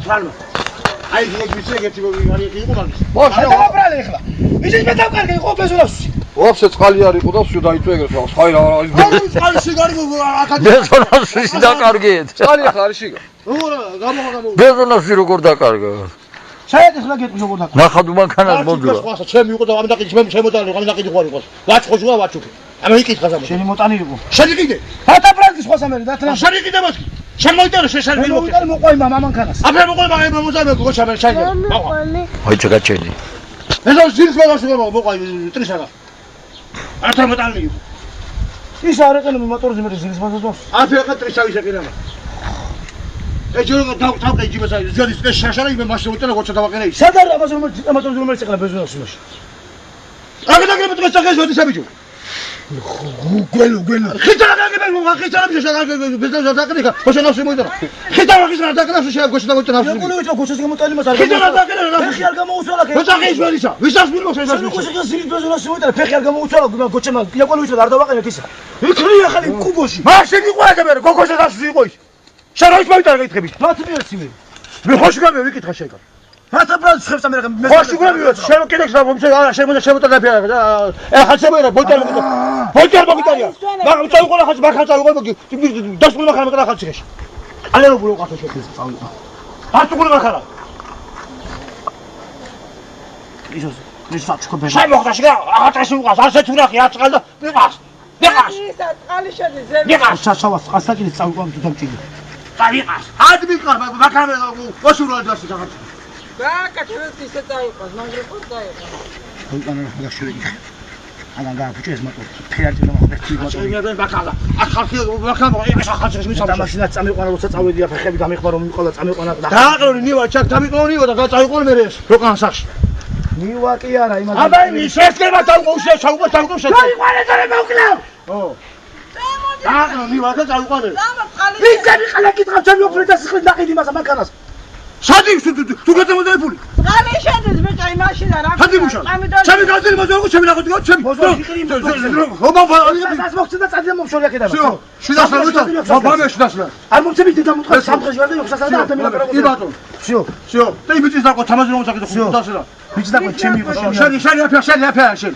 Calma. Ai, che mi che ti vuoi che io magari. მოშა დააბრალე ახლა. ისიც მე დავკარგე იყო ბეზონას. ვაფშე წყალი არ იყო და სულ დაიწვეგეს რა. ხაი რა. Ai, scali sigari akad. ბეზონასში დაკარგეთ. წყალი ახლა არის შიგა. Gamo. ბეზონასში როგორ დაკარგა? საერთოდ ახლა გეტყვი როგორ დაკარგე. ნახად უმანქანად მოდივა. ჩემი იყო და ამ დაკიდი მე შემოდალი ამ დაკიდი ხوار იყო. ვაჭხო შუა ვაჭუქი. ამე იკითხა ზამო. შენი მოტანი იყო. შენი კიდე. ფატაპრანკის ხوار სამერი დათლა. შენი კიდე მოსკი. შემოიტანო შეშალბი მოკე. მოიტანო მოყვაი მამანქანას. აბე მოყვაი მაგ მომზამე გოჩამე შაიგა. აი ჩაგაჩენი. ეს ძირს მაგას მოყვაი ტრისაგა. ათა მოტანი. ის არ ეყენო მოტორზე მე ძირს მაგას. აფე ხა ტრისავი შეკინება. ეჯერო დავტავკე ჯიბასა ზედის შეშალა იმე მაშინ მოტანა გოჩა დავაკერე. სადარ ამაზე მოტორზე რომელიც ეყენა ბეზონას იმაში. აგდაგე მე წაგეს ვედი საბიჯო. გველო. ხიტარა გაგებე ხიტარა ბიჭო ბეზონას დაკრიკა. მოშენ ნავში მოიტანა. ხიტარა ხიზნა დაკრასო შეიძლება გოჩა დავაკერე ნავში. გულო ვიწყო გოჩას გამოტანი მას არ ხიტარა დაკრე ნავში. ფეხი არ გამოუცვალა კე. მოწაღე ის ვედისა. ვისას მილმოს ეს შენ გოჩას ზილის ბეზონას მოიტანა ფეხი არ გამოუცვალა გოჩემა. იაკოლო ვიწყო არ დავაყენეთ ისა. იქნია ხალი კუბოში. მაშინ იყვება მე გოგოშა დასვი იყო ის. შენ რა ის მოიტანა გითხები. მათი ერთი მე. მე ხოში გამე ვიკითხა შეგა. ფატაპრანკის ხებს ამერე მე. ხოში გამე შენ კიდე ხა მომწე არა შემოდა ფერა. ეხა შემოერა ბოიტარ მოგიტარია. მაგრამ წაუყოლა ხაც მაგ ხაც წაუყოლა დასმულ მაგ ხარ ხაც შეშ. ალერო ბულო ყათო შეფეს წავიდა. არტუყული მაგ ხარა. ისოს ის საჩქო ბეჟა. შემოხდა შეგა აღაწაში უყავს ასეთ ურახი აწყალ და ვიყავს. ის წყალი შედის ზემო. ვიყავს საშავას ყასაკილი წავიყვამ თუ დამჭიდი. ვიყავს. ადმიყარ მაგამე ვაშურვალ დასი რაღაც. გააკეთეთ ისე დაიყოს, მაგრამ πώς დაიყოს? მოიტანა გაშური. ანან გააფუჭეს მოტორ. ფერანტი მომხდები მოტორი. შეგებენ ბაკალა. ახალხი ბაკალა ეს ახალხი მისამშა. დამაშინაც წამიყვანა როცა წავედია ფეხები გამიხმა რომ მიყოლა წამიყვანა. დააყრონი ნივა ჩაკ დამიყრონიო და წაიყვონ მე ეს. როკან სახში. ნივა კი არა იმას. აბა ის ესება დაუყუშე ჩაუყო ჩაუყო შეჭე. წაიყვანე და მე მოვკლავ. ო. დააყრონი ნივა და წაიყვანე. ვინცები ხალე კითხავ ჩემი ოფრედა სიხლი დაყიდი მასა მანქანას. სადი თუ გაწემოდა ფული. წყალი შედის ბიჭო იმ მაშინა რა. სადი მუშა. ჩემი გაძელი მოძო ჩემი ნახოთ გო ჩემი. ხომ ეს მოხდა წადია მომშორია კიდე. შო. შიდასლა როცა ბაბა შიდასლა. არ მომწები დედა მოთხარ სამდღეში ვარ და მოხსასა და ათე მილაკრა. კი ბატონ. შო. და იმის დაკო თამაზი რომ საკითხო ხუდასლა. ბიჭი დაკო ჩემი იყო შენი აფია შენ.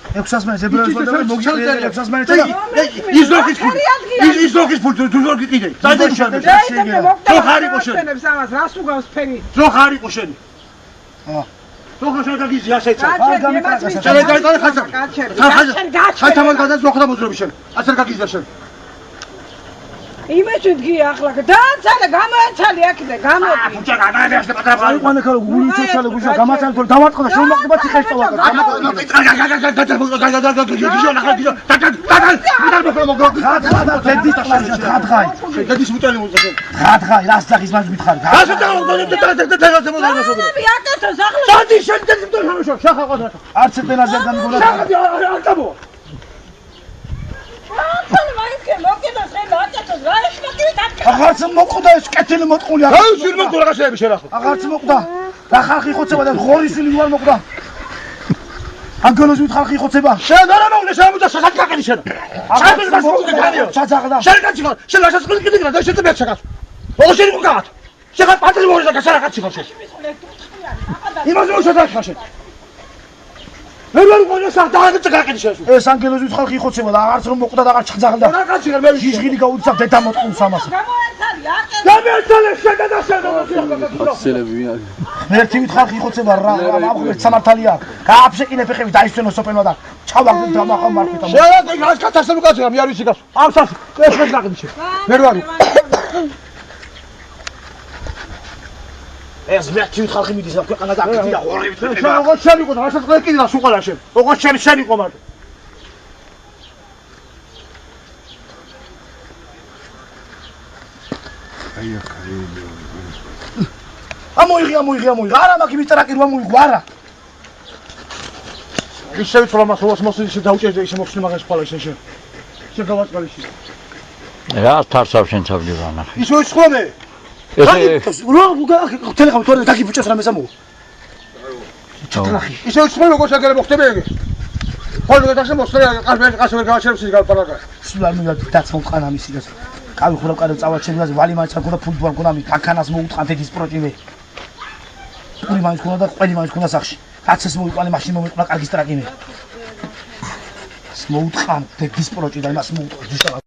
600 მერე ზებროს ვარ მოგიჭრე 600 მერე და ის ზოქის ფული. ის ზოქის ფული თუ ზოქი კიდე. დაიდე შენ. ზოქ არ იყო შენ. ამას რას უგავს ფერი? ზოქ არ იყო შენ. ზოქ შენ გაგიზი ასეცა. შენ გაიწარე ხაჭა. ხაჭა მაგადა ზოქ და მოძრები შენ. ასერ გაგიზი შენ. იმეჩი დგი ახლა დაანცალე გამოანცალე აქედე გამოდი. ბუჭა გადაადე პატრაპა. აიყვანე ქალო გული ჩოჩალე გუშა გამაცალე თორე დავატყდა შენ მაგდება ციხეში წავა. გადის მუტალი მოწესე. რადგან რას ძაღის მას მითხარი. ასე სადი შენ დედო შეხა ყოდა. არც ეტენაზე არ გამიგონა. არ გამო. აღარც მოკვდა ეს კეთილი მოტყული აღარ. აუ შენ მოკვდა რა შეები შენ ახლა. აღარც მოკვდა. რა ხალხი ხოცება და ხორისული ვარ მოკვდა. აგონოზი ხალხი ხოცება. შენ არა მოგდე შემოდა სასაკაკი შენ. აღარ გასწავლე. ჩაძაღდა. შენ კაცი ხარ. შენ რაშას ყიდე და შენ მე ჩაკაც. ო შენ მოგათ. შენ პატრი მორი და გასარა კაცი ხარ შენ. იმაზე მოშოდა ხარ შენ. მე ვერ მგონია საერთოდ გაკეთე შენ. ეს ანგელოზი ხალხი ხოცება და აღარც რომ მოკვდა და აღარ ჩაძაღდა. რა კაცი ხარ მე ჟიჟღილი გაუცავ დედა მოტყულს ამას. გამოანცალე აქედე. გამერცალე შენ და შენ. ხოცელები ვინ არის? ერთი ხალხი ხოცება რა აღუერთ სამართალია. გააფშეკინე ფეხები დაისვენო სოფენო და ჩავაგდო დამახავ მარხვით. შენ რა კაცასები კაცია მე არ ვიცი გასო. ამ სას ეს მე გაკეთე შენ. მე ვარ. ეს ვერტი ხალხი მიდის და ქვეყანა დაკეთდა ხორები თქვენ. შენ როგორ შენ იყო და რასაც ყიდე და სუყარა შენ. როგორ შენ იყო მაგრამ. ამოიღი. არა მაგ იმიტრაკი რომ ამოიღო არა. ის შევიცვალა მას ოვას მოსილი დაუჭერდა ისე მოხსნი მაგას ხვალა შენ. შენ გავაწყალი შენ. რა თარსავ შენ თავდება ნახე. ის ვეცხრომე. ეს ტელეფონი თორე დაგიფუჭეს რამეს ამო. ჩატლახი. ისე ვეცხრომე როგორ შეგერე მოხდები ეგ. ხოლმე და შემოსწრე ყასვერ გავაჩერებს ის გალპარაკა. სულ არ მინდა დაც მომყანა მისი და კავი ხურავ კარებ წავალ ჩემგაზე ვალი მაინც არ ქონდა ფუტბოლ ქონდა მი თაქანას მოუთხან დედის პროჭიმე პური მაინც ქონდა და ყველი მაინც ქონდა სახში კაცს მოიყვანე მაშინ მომეყვა კარგი სტრაკინე მოუთხან დედის პროჭი და იმას მოუთხა